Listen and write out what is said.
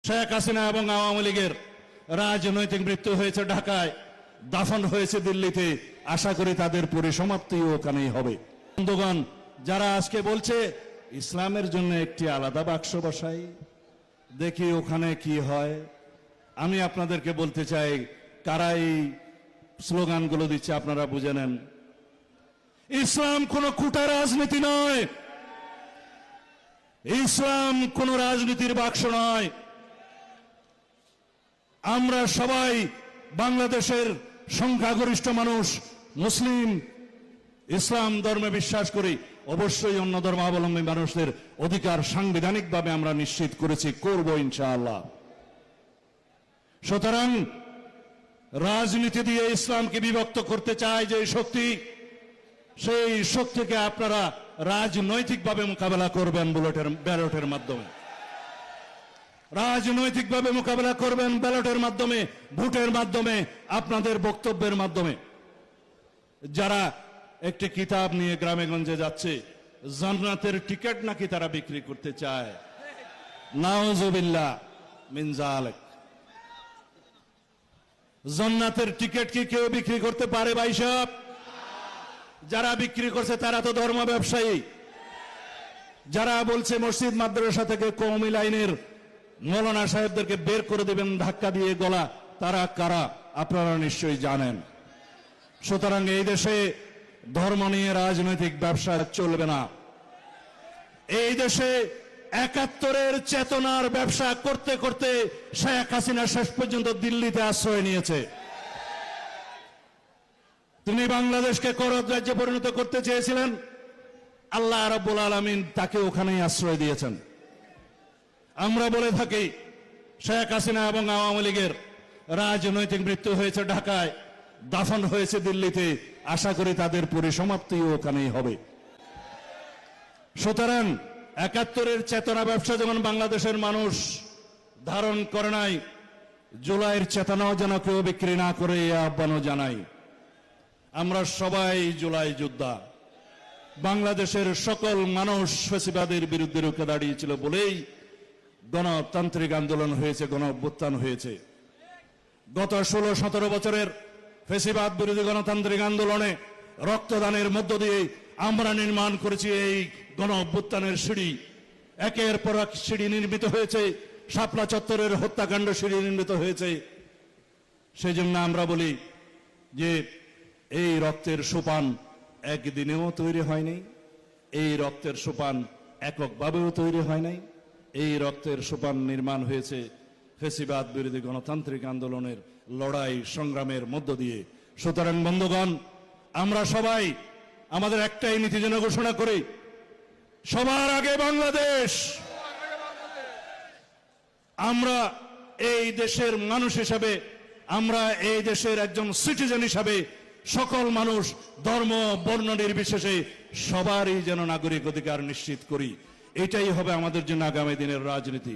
শেখ হাসিনা এবং আওয়ামী লীগের রাজনৈতিক মৃত্যু হয়েছে ঢাকায়, দাফন হয়েছে দিল্লিতে। আশা করি তাদের পরিসমাপ্তিও ওখানেই হবে। বন্ধুগণ, যারা আজকে বলছে ইসলামের জন্য একটি আলাদা বাক্স বসাই, দেখি ওখানে কি হয়। আমি আপনাদেরকে বলতে চাই, কারা এই স্লোগানগুলো দিচ্ছে আপনারা বুঝে নেন। ইসলাম কোন কুটা রাজনীতি নয়, ইসলাম কোন রাজনীতির বাক্স নয়। আমরা সবাই বাংলাদেশের সংখ্যাগরিষ্ঠ মানুষ মুসলিম, ইসলাম ধর্মে বিশ্বাস করি। অবশ্যই অন্য ধর্মাবলম্বী মানুষদের অধিকার সাংবিধানিকভাবে আমরা নিশ্চিত করেছি, করব ইনশাআল্লাহ। সুতরাং রাজনীতি দিয়ে ইসলামকে বিভক্ত করতে চায় যে শক্তি, সেই শক্তিকে আপনারা রাজনৈতিকভাবে মোকাবেলা করবেন ব্যালটের মাধ্যমে। রাজনৈতিকভাবে মোকাবেলা করবেন ব্যালটের মাধ্যমে, ভোটের মাধ্যমে, আপনাদের বক্তব্যের মাধ্যমে। যারা একটি কিতাব নিয়ে গ্রামে গঞ্জে যাচ্ছে, জান্নাতের টিকিট নাকি তারা বিক্রি করতে চায়, নাউজুবিল্লাহ মিন যালিক। জান্নাতের টিকিট কি কেউ বিক্রি করতে পারে ভাই সাহেব? যারা বিক্রি করছে তারা তো ধর্ম ব্যবসায়ী। যারা বলছে মসজিদ মাদ্রাসা থেকে কওমি লাইনের মৌলানা সাহেবদেরকে বের করে দেবেন ধাক্কা দিয়ে গলা, তারা কারা আপনারা নিশ্চয়ই জানেন। সুতরাং এই দেশে ধর্ম নিয়ে রাজনৈতিক ব্যবসা চলবে না। এই দেশে ৭১-এর চেতনার ব্যবসা করতে করতে শেখ হাসিনা শেষ পর্যন্ত দিল্লিতে আশ্রয় নিয়েছে। তিনি বাংলাদেশকে করদ রাজ্যে পরিণত করতে চেয়েছিলেন, আল্লাহ রাব্বুল আলামিন তাকে ওখানেই আশ্রয় দিয়েছেন। আমরা বলে থাকি, শেখ হাসিনা এবং আওয়ামী লীগের রাজনৈতিক মৃত্যু হয়েছে ঢাকায়, দাফন হয়েছে দিল্লিতে। আশা করি তাদের পরিসমাপ্তিও ওখানেই হবে। সুতরাং ৭১-এর চেতনা ব্যবসা যেমন বাংলাদেশের মানুষ ধারণ করে নাই, জুলাইয়ের চেতনাও যেন কেউ বিক্রি না করে এই আহ্বানও জানাই। আমরা সবাই জুলাই যোদ্ধা। বাংলাদেশের সকল মানুষ ফ্যাসিবাদের বিরুদ্ধে রুখে দাঁড়িয়েছিল বলেই গণতান্ত্রিক আন্দোলন হয়েছে, গণ অভ্যুত্থান হয়েছে। গত ১৬-১৭ বছরের ফ্যাসিবাদ বিরোধী গণতান্ত্রিক আন্দোলনে রক্তদানের মধ্য দিয়ে আমরা নির্মাণ করেছি এই গণ অভ্যুত্থানের সিঁড়ি। একের পর এক সিঁড়ি নির্মিত হয়েছে, শাপলা চত্বরের হত্যাকাণ্ড সিঁড়ি নির্মিত হয়েছে। সেই জন্য আমরা বলি যে এই রক্তের সোপান একদিনেও তৈরি হয়নি, এই রক্তের সোপান এককভাবেও তৈরি হয় নাই। এই রক্তের সোপান নির্মাণ হয়েছে ফ্যাসিবাদ বিরোধী গণতান্ত্রিক আন্দোলনের লড়াই সংগ্রামের মধ্য দিয়ে। সুতরাং বন্ধুগণ, আমরা সবাই আমাদের একটাই নীতি যেন ঘোষণা করি, সবার আগে বাংলাদেশ। আমরা এই দেশের মানুষ হিসাবে, আমরা এই দেশের একজন সিটিজেন হিসাবে সকল মানুষ ধর্ম বর্ণ নির্বিশেষে সবারই যেন নাগরিক অধিকার নিশ্চিত করি। এটাই হবে আমাদের জন্য আগামী দিনের রাজনীতি।